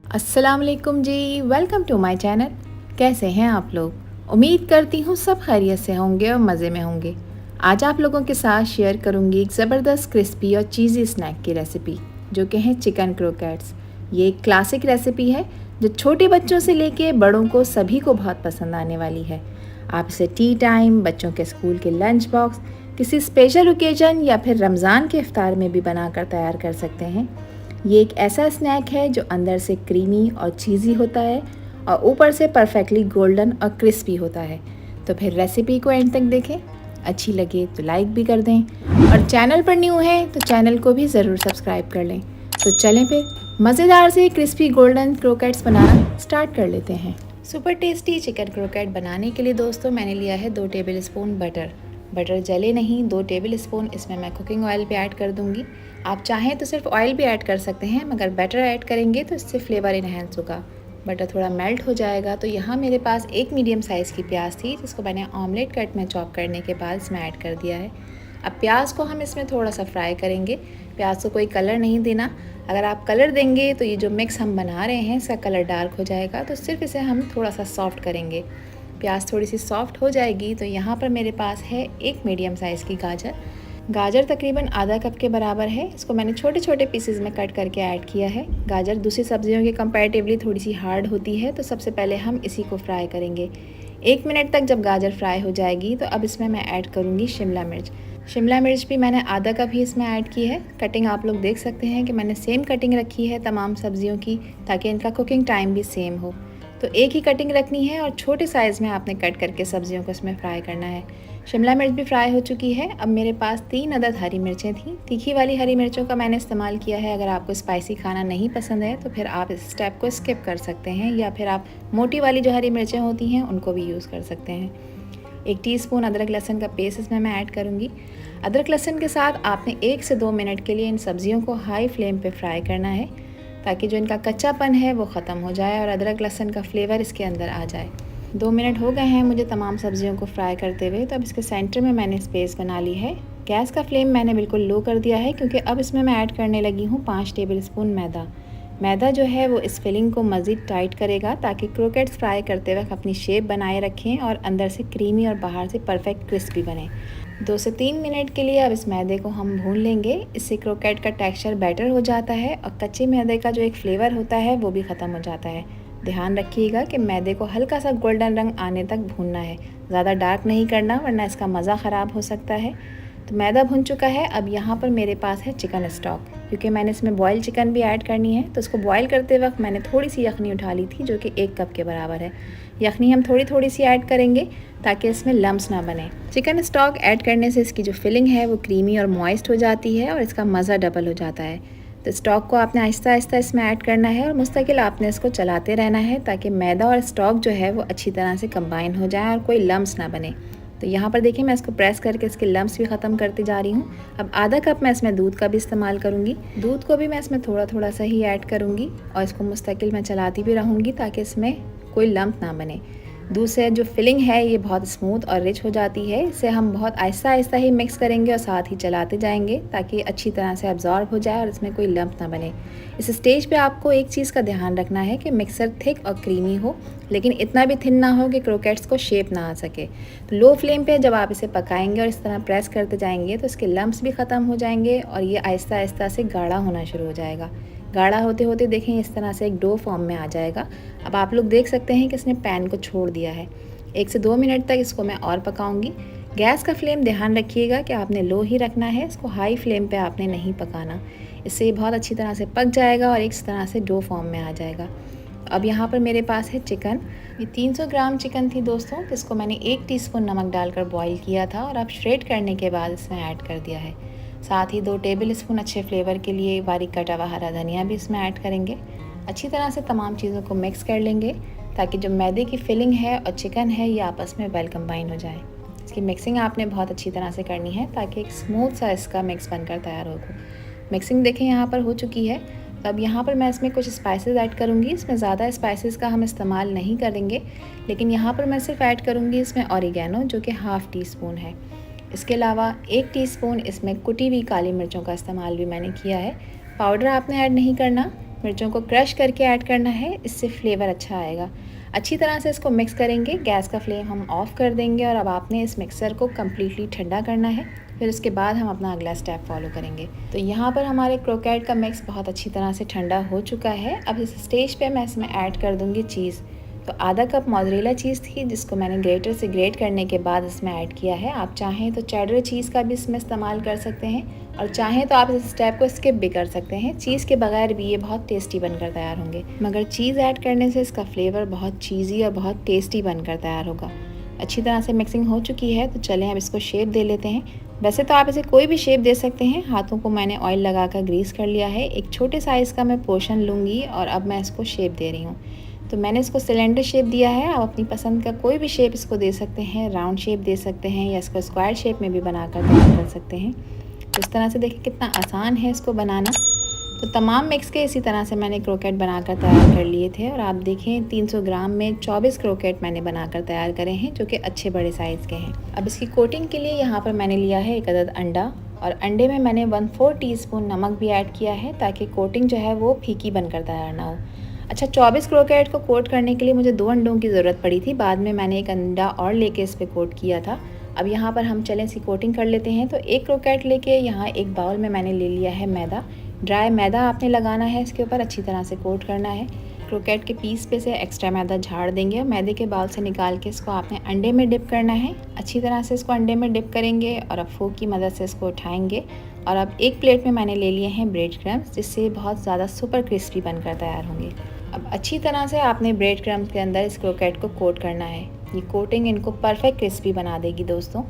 अस्सलाम वालेकुम जी, welcome to my channel. कैसे हैं आप लोग? उम्मीद करती हूँ सब खैरियत से होंगे और मज़े में होंगे। आज आप लोगों के साथ शेयर करूँगी एक ज़बरदस्त क्रिस्पी और चीज़ी स्नैक की रेसिपी, जो कि है चिकन क्रोकेट्स। ये एक क्लासिक रेसिपी है जो छोटे बच्चों से लेके बड़ों को सभी को बहुत पसंद आने वाली है। आप इसे टी टाइम, बच्चों के स्कूल के लंच बॉक्स, किसी स्पेशल ओकेजन या फिर रमज़ान के इफ्तार में भी बनाकर तैयार कर सकते हैं। ये एक ऐसा स्नैक है जो अंदर से क्रीमी और चीज़ी होता है और ऊपर से परफेक्टली गोल्डन और क्रिस्पी होता है। तो फिर रेसिपी को एंड तक देखें, अच्छी लगे तो लाइक भी कर दें और चैनल पर न्यू है तो चैनल को भी ज़रूर सब्सक्राइब कर लें। तो चलें फिर मज़ेदार से क्रिस्पी गोल्डन क्रोकेट्स बनाना स्टार्ट कर लेते हैं। सुपर टेस्टी चिकन क्रोकेट बनाने के लिए दोस्तों मैंने लिया है 2 टेबल स्पून बटर। बटर जले नहीं, 2 टेबल स्पून इसमें मैं कुकिंग ऑयल भी ऐड कर दूंगी। आप चाहें तो सिर्फ ऑयल भी ऐड कर सकते हैं, मगर बटर ऐड करेंगे तो इससे फ्लेवर इन्हेंस होगा। बटर थोड़ा मेल्ट हो जाएगा तो यहाँ मेरे पास एक मीडियम साइज़ की प्याज थी, जिसको मैंने ऑमलेट कट में चॉप करने के बाद इसमें ऐड कर दिया है। अब प्याज को हम इसमें थोड़ा सा फ्राई करेंगे। प्याज को कोई कलर नहीं देना। अगर आप कलर देंगे तो ये जो मिक्स हम बना रहे हैं इसका कलर डार्क हो जाएगा, तो सिर्फ इसे हम थोड़ा सा सॉफ्ट करेंगे। प्याज थोड़ी सी सॉफ्ट हो जाएगी तो यहाँ पर मेरे पास है एक मीडियम साइज़ की गाजर। गाजर तकरीबन आधा कप के बराबर है। इसको मैंने छोटे छोटे पीसेस में कट करके ऐड किया है। गाजर दूसरी सब्जियों के कंपैरेटिवली थोड़ी सी हार्ड होती है, तो सबसे पहले हम इसी को फ्राई करेंगे। 1 मिनट तक जब गाजर फ्राई हो जाएगी तो अब इसमें मैं ऐड करूँगी शिमला मिर्च। शिमला मिर्च भी मैंने आधा कप ही इसमें ऐड की है। कटिंग आप लोग देख सकते हैं कि मैंने सेम कटिंग रखी है तमाम सब्जियों की, ताकि इनका कुकिंग टाइम भी सेम हो। तो एक ही कटिंग रखनी है और छोटे साइज़ में आपने कट करके सब्जियों को इसमें फ्राई करना है। शिमला मिर्च भी फ्राई हो चुकी है। अब मेरे पास 3 अदद हरी मिर्चें थीं। तीखी वाली हरी मिर्चों का मैंने इस्तेमाल किया है। अगर आपको स्पाइसी खाना नहीं पसंद है तो फिर आप इस स्टेप को स्किप कर सकते हैं, या फिर आप मोटी वाली जो हरी मिर्चें होती हैं उनको भी यूज़ कर सकते हैं। 1 टीस्पून अदरक लहसुन का पेस्ट इसमें मैं ऐड करूँगी। अदरक लहसुन के साथ आपने 1 से 2 मिनट के लिए इन सब्जियों को हाई फ्लेम पे फ्राई करना है, ताकि जो इनका कच्चापन है वो ख़त्म हो जाए और अदरक लहसुन का फ्लेवर इसके अंदर आ जाए। 2 मिनट हो गए हैं मुझे तमाम सब्जियों को फ्राई करते हुए। तो अब इसके सेंटर में मैंने स्पेस बना ली है। गैस का फ्लेम मैंने बिल्कुल लो कर दिया है, क्योंकि अब इसमें मैं ऐड करने लगी हूँ 5 टेबल स्पून मैदा। मैदा जो है वो इस फिलिंग को मज़ीद टाइट करेगा, ताकि क्रोकेट्स फ्राई करते वक्त अपनी शेप बनाए रखें और अंदर से क्रीमी और बाहर से परफेक्ट क्रिस्पी बने। 2 से 3 मिनट के लिए अब इस मैदे को हम भून लेंगे। इससे क्रोकेट का टेक्सचर बेटर हो जाता है और कच्चे मैदे का जो एक फ्लेवर होता है वो भी ख़त्म हो जाता है। ध्यान रखिएगा कि मैदे को हल्का सा गोल्डन रंग आने तक भूनना है, ज़्यादा डार्क नहीं करना, वरना इसका मज़ा ख़राब हो सकता है। तो मैदा भुन चुका है। अब यहाँ पर मेरे पास है चिकन स्टॉक, क्योंकि मैंने इसमें बॉयल चिकन भी ऐड करनी है। तो इसको बॉयल करते वक्त मैंने थोड़ी सी यखनी उठा ली थी, जो कि 1 कप के बराबर है। यखनी हम थोड़ी थोड़ी सी ऐड करेंगे ताकि इसमें लम्स ना बने। चिकन स्टॉक ऐड करने से इसकी जो फिलिंग है वो क्रीमी और मॉइस्ट हो जाती है और इसका मज़ा डबल हो जाता है। तो स्टॉक को आपने आहिस्ता आहिस्ता इसमें ऐड करना है और मुस्तकिल आपने इसको चलाते रहना है, ताकि मैदा और स्टॉक जो है वो अच्छी तरह से कंबाइन हो जाए और कोई लम्स ना बने। तो यहाँ पर देखिए मैं इसको प्रेस करके इसके लम्स भी ख़त्म करती जा रही हूँ। अब आधा कप मैं इसमें दूध का भी इस्तेमाल करूँगी। दूध को भी मैं इसमें थोड़ा थोड़ा सा ही ऐड करूँगी और इसको मुस्तकिल मैं चलाती भी रहूँगी, ताकि इसमें कोई लम्प ना बने। दूध से जो फिलिंग है ये बहुत स्मूथ और रिच हो जाती है। इसे हम बहुत आहिस्ता आहिस्ता ही मिक्स करेंगे और साथ ही चलाते जाएंगे, ताकि अच्छी तरह से अब्जॉर्ब हो जाए और इसमें कोई लम्प ना बने। इस स्टेज पे आपको एक चीज़ का ध्यान रखना है कि मिक्सर थिक और क्रीमी हो, लेकिन इतना भी थिन ना हो कि क्रोकेट्स को शेप ना आ सके। तो लो फ्लेम पे जब आप इसे पकाएंगे और इस तरह प्रेस करते जाएंगे तो इसके लम्प्स भी ख़त्म हो जाएंगे और ये आहिस्ता आहिस्ता से गाढ़ा होना शुरू हो जाएगा। गाढ़ा होते होते देखें इस तरह से एक डो फॉर्म में आ जाएगा। अब आप लोग देख सकते हैं कि इसने पैन को छोड़ दिया है। 1 से 2 मिनट तक इसको मैं और पकाऊंगी। गैस का फ्लेम ध्यान रखिएगा कि आपने लो ही रखना है, इसको हाई फ्लेम पे आपने नहीं पकाना। इससे ये बहुत अच्छी तरह से पक जाएगा और एक तरह से डो फॉर्म में आ जाएगा। अब यहाँ पर मेरे पास है चिकन। ये 300 ग्राम चिकन थी दोस्तों, जिसको मैंने 1 टीस्पून नमक डालकर बॉईल किया था और अब श्रेड करने के बाद इसमें ऐड कर दिया है। साथ ही 2 टेबल स्पून अच्छे फ्लेवर के लिए बारीक कटा हुआ हरा धनिया भी इसमें ऐड करेंगे। अच्छी तरह से तमाम चीज़ों को मिक्स कर लेंगे, ताकि जो मैदे की फिलिंग है और चिकन है ये आपस में वेल कंबाइन हो जाए। इसकी मिक्सिंग आपने बहुत अच्छी तरह से करनी है, ताकि एक स्मूथ सा इसका मिक्स बनकर तैयार हो। मिक्सिंग देखें यहाँ पर हो चुकी है। तो अब यहाँ पर मैं इसमें कुछ स्पाइसेस ऐड करूँगी। इसमें ज़्यादा स्पाइसेस का हम इस्तेमाल नहीं करेंगे, लेकिन यहाँ पर मैं सिर्फ ऐड करूँगी इसमें ऑरिगेनो, जो कि ½ टीस्पून है। इसके अलावा 1 टीस्पून इसमें कुटी हुई काली मिर्चों का इस्तेमाल भी मैंने किया है। पाउडर आपने ऐड नहीं करना, मिर्चों को क्रश करके ऐड करना है, इससे फ्लेवर अच्छा आएगा। अच्छी तरह से इसको मिक्स करेंगे। गैस का फ्लेम हम ऑफ़ कर देंगे और अब आपने इस मिक्सर को कम्प्लीटली ठंडा करना है, फिर उसके बाद हम अपना अगला स्टेप फॉलो करेंगे। तो यहाँ पर हमारे क्रोकेट का मिक्स बहुत अच्छी तरह से ठंडा हो चुका है। अब इस स्टेज पे मैं इसमें ऐड कर दूँगी चीज़। तो आधा कप मोज़रेला चीज़ थी जिसको मैंने ग्रेटर से ग्रेट करने के बाद इसमें ऐड किया है। आप चाहें तो चेडर चीज़ का भी इसमें इस्तेमाल कर सकते हैं और चाहें तो आप इस स्टेप को स्किप भी कर सकते हैं। चीज़ के बगैर भी ये बहुत टेस्टी बनकर तैयार होंगे, मगर चीज़ ऐड करने से इसका फ्लेवर बहुत चीज़ी और बहुत टेस्टी बनकर तैयार होगा। अच्छी तरह से मिक्सिंग हो चुकी है, तो चलें अब इसको शेप दे लेते हैं। वैसे तो आप इसे कोई भी शेप दे सकते हैं। हाथों को मैंने ऑयल लगाकर ग्रीस कर लिया है। एक छोटे साइज़ का मैं पोर्शन लूँगी और अब मैं इसको शेप दे रही हूँ। तो मैंने इसको सिलेंडर शेप दिया है। आप अपनी पसंद का कोई भी शेप इसको दे सकते हैं। राउंड शेप दे सकते हैं या इसको स्क्वायर शेप में भी बनाकर तैयार कर सकते हैं। तो इस तरह से देखिए कितना आसान है इसको बनाना। तो तमाम मिक्स के इसी तरह से मैंने क्रोकेट बनाकर तैयार कर लिए थे और आप देखें 300 ग्राम में 24 क्रोकेट मैंने बनाकर तैयार करे हैं, जो कि अच्छे बड़े साइज़ के हैं। अब इसकी कोटिंग के लिए यहाँ पर मैंने लिया है एक अदद अंडा और अंडे में मैंने 1/4 टीस्पून नमक भी ऐड किया है ताकि कोटिंग जो है वो फीकी बनकर तैयार ना हो। अच्छा, 24 क्रोकेट को कोट करने के लिए मुझे 2 अंडों की ज़रूरत पड़ी थी। बाद में मैंने एक अंडा और लेके इस पर कोट किया था। अब यहाँ पर हम चलें इसकी कोटिंग कर लेते हैं। तो एक क्रोकेट लेके यहाँ एक बाउल में मैंने ले लिया है मैदा। ड्राई मैदा आपने लगाना है इसके ऊपर, अच्छी तरह से कोट करना है। क्रोकेट के पीस पे से एक्स्ट्रा मैदा झाड़ देंगे और मैदे के बाउल से निकाल के इसको आपने अंडे में डिप करना है। अच्छी तरह से इसको अंडे में डिप करेंगे और अब फोक की मदद से इसको उठाएंगे। और अब एक प्लेट में मैंने ले लिए हैं ब्रेड क्रम्स, जिससे बहुत ज़्यादा सुपर क्रिस्पी बनकर तैयार होंगे। अब अच्छी तरह से आपने ब्रेड क्रम्स के अंदर इस क्रोकेट को कोट करना है। ये कोटिंग इनको परफेक्ट क्रिस्पी बना देगी दोस्तों।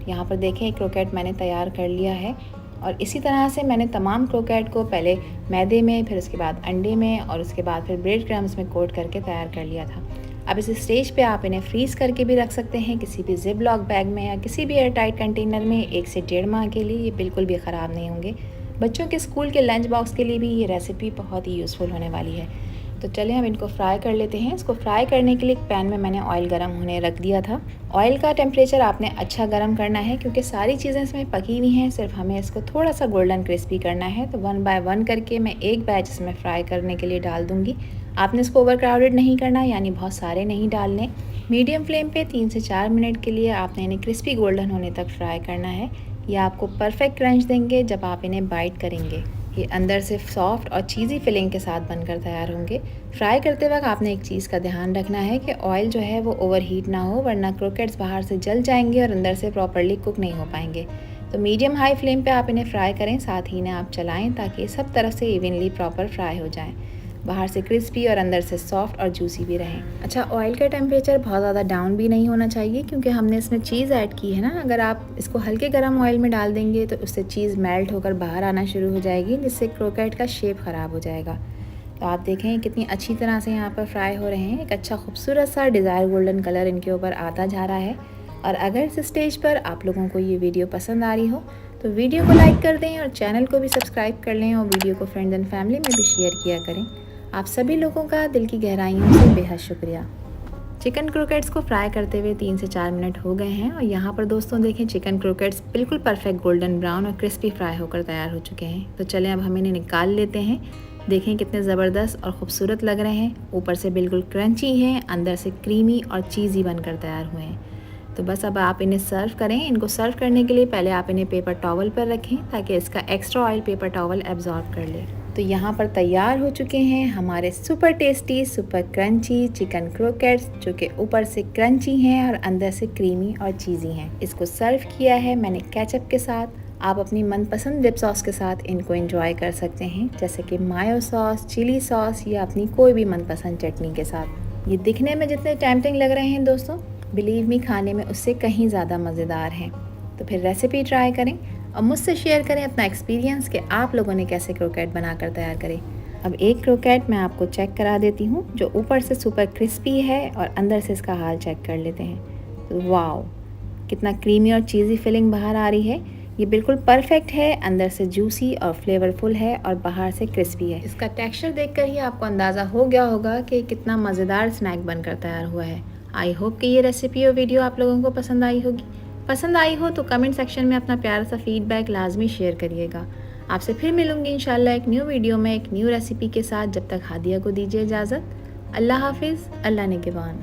यहाँ पर देखें एक क्रोकेट मैंने तैयार कर लिया है और इसी तरह से मैंने तमाम क्रोकेट को पहले मैदे में, फिर उसके बाद अंडे में और उसके बाद फिर ब्रेड क्रम्स में कोट करके तैयार कर लिया था। अब इस स्टेज पे आप इन्हें फ्रीज़ करके भी रख सकते हैं किसी भी जिप लॉक बैग में या किसी भी एयर टाइट कंटेनर में 1 से 1.5 माह के लिए। ये बिल्कुल भी ख़राब नहीं होंगे। बच्चों के स्कूल के लंच बॉक्स के लिए भी ये रेसिपी बहुत ही यूज़फुल होने वाली है। तो चलें अब इनको फ्राई कर लेते हैं। इसको फ्राई करने के लिए एक पैन में मैंने ऑयल गर्म होने रख दिया था। ऑयल का टेम्परेचर आपने अच्छा गर्म करना है क्योंकि सारी चीज़ें इसमें पकी हुई हैं, सिर्फ हमें इसको थोड़ा सा गोल्डन क्रिस्पी करना है। तो 1 बाय 1 करके मैं एक बैच इसमें फ्राई करने के लिए डाल दूँगी। आपने इसको ओवर क्राउडेड नहीं करना, यानी बहुत सारे नहीं डालने। मीडियम फ्लेम पे 3 से 4 मिनट के लिए आपने इन्हें क्रिस्पी गोल्डन होने तक फ्राई करना है। ये आपको परफेक्ट क्रंच देंगे जब आप इन्हें बाइट करेंगे। ये अंदर से सॉफ्ट और चीज़ी फिलिंग के साथ बनकर तैयार होंगे। फ्राई करते वक्त आपने एक चीज़ का ध्यान रखना है कि ऑयल जो है वो ओवर हीट ना हो, वरना क्रोकेट्स बाहर से जल जाएंगे और अंदर से प्रॉपरली कुक नहीं हो पाएंगे। तो मीडियम हाई फ्लेम पे आप इन्हें फ्राई करें, साथ ही इन्हें आप चलाएं ताकि सब तरफ से इवनली प्रॉपर फ्राई हो जाएं, बाहर से क्रिस्पी और अंदर से सॉफ्ट और जूसी भी रहें। अच्छा, ऑयल का टेम्परेचर बहुत ज़्यादा डाउन भी नहीं होना चाहिए क्योंकि हमने इसमें चीज़ ऐड की है ना। अगर आप इसको हल्के गर्म ऑयल में डाल देंगे तो उससे चीज़ मेल्ट होकर बाहर आना शुरू हो जाएगी, जिससे क्रोकेट का शेप ख़राब हो जाएगा। तो आप देखें कितनी अच्छी तरह से यहाँ पर फ्राई हो रहे हैं। एक अच्छा खूबसूरत सा डिज़ायर गोल्डन कलर इनके ऊपर आता जा रहा है। और अगर इस स्टेज पर आप लोगों को ये वीडियो पसंद आ रही हो तो वीडियो को लाइक कर दें और चैनल को भी सब्सक्राइब कर लें और वीडियो को फ्रेंड्स एंड फैमिली में भी शेयर किया करें। आप सभी लोगों का दिल की गहराइयों से बेहद शुक्रिया। चिकन क्रोकेट्स को फ्राई करते हुए 3 से 4 मिनट हो गए हैं और यहाँ पर दोस्तों देखें चिकन क्रोकेट्स बिल्कुल परफेक्ट गोल्डन ब्राउन और क्रिस्पी फ्राई होकर तैयार हो चुके हैं। तो चलें अब हम इन्हें निकाल लेते हैं। देखें कितने ज़बरदस्त और ख़ूबसूरत लग रहे हैं। ऊपर से बिल्कुल क्रंची हैं, अंदर से क्रीमी और चीज़ी बनकर तैयार हुए हैं। तो बस अब आप इन्हें सर्व करें। इनको सर्व करने के लिए पहले आप इन्हें पेपर टॉवल पर रखें ताकि इसका extra oil paper towel absorb कर ले। तो यहाँ पर तैयार हो चुके हैं हमारे super tasty super crunchy chicken croquettes, जो कि ऊपर से क्रंची हैं और अंदर से क्रीमी और चीज़ी हैं। इसको सर्व किया है मैंने केचप के साथ। आप अपनी मनपसंद डिप सॉस के साथ इनको एंजॉय कर सकते हैं, जैसे कि मायो सॉस, चिली सॉस या अपनी कोई भी मनपसंद चटनी के साथ। ये दिखने में जितने टेम्पटिंग लग रहे हैं दोस्तों, बिलीव मी खाने में उससे कहीं ज़्यादा मज़ेदार हैं। तो फिर रेसिपी ट्राई करें और मुझसे शेयर करें अपना एक्सपीरियंस कि आप लोगों ने कैसे क्रोकेट बनाकर तैयार करें। अब एक क्रोकेट मैं आपको चेक करा देती हूँ जो ऊपर से सुपर क्रिस्पी है और अंदर से इसका हाल चेक कर लेते हैं। तो वाओ, कितना क्रीमी और चीज़ी फिलिंग बाहर आ रही है। ये बिल्कुल परफेक्ट है, अंदर से जूसी और फ्लेवरफुल है और बाहर से क्रिस्पी है। इसका टेक्सचर देखकर ही आपको अंदाज़ा हो गया होगा कि कितना मज़ेदार स्नैक बनकर तैयार हुआ है। आई होप कि ये रेसिपी और वीडियो आप लोगों को पसंद आई होगी। पसंद आई हो तो कमेंट सेक्शन में अपना प्यारा सा फीडबैक लाजमी शेयर करिएगा। आपसे फिर मिलूँगी इंशाल्लाह एक न्यू वीडियो में एक न्यू रेसिपी के साथ। जब तक हादिया को दीजिए इजाज़त। अल्लाह हाफ़िज़, अल्लाह निगहबान।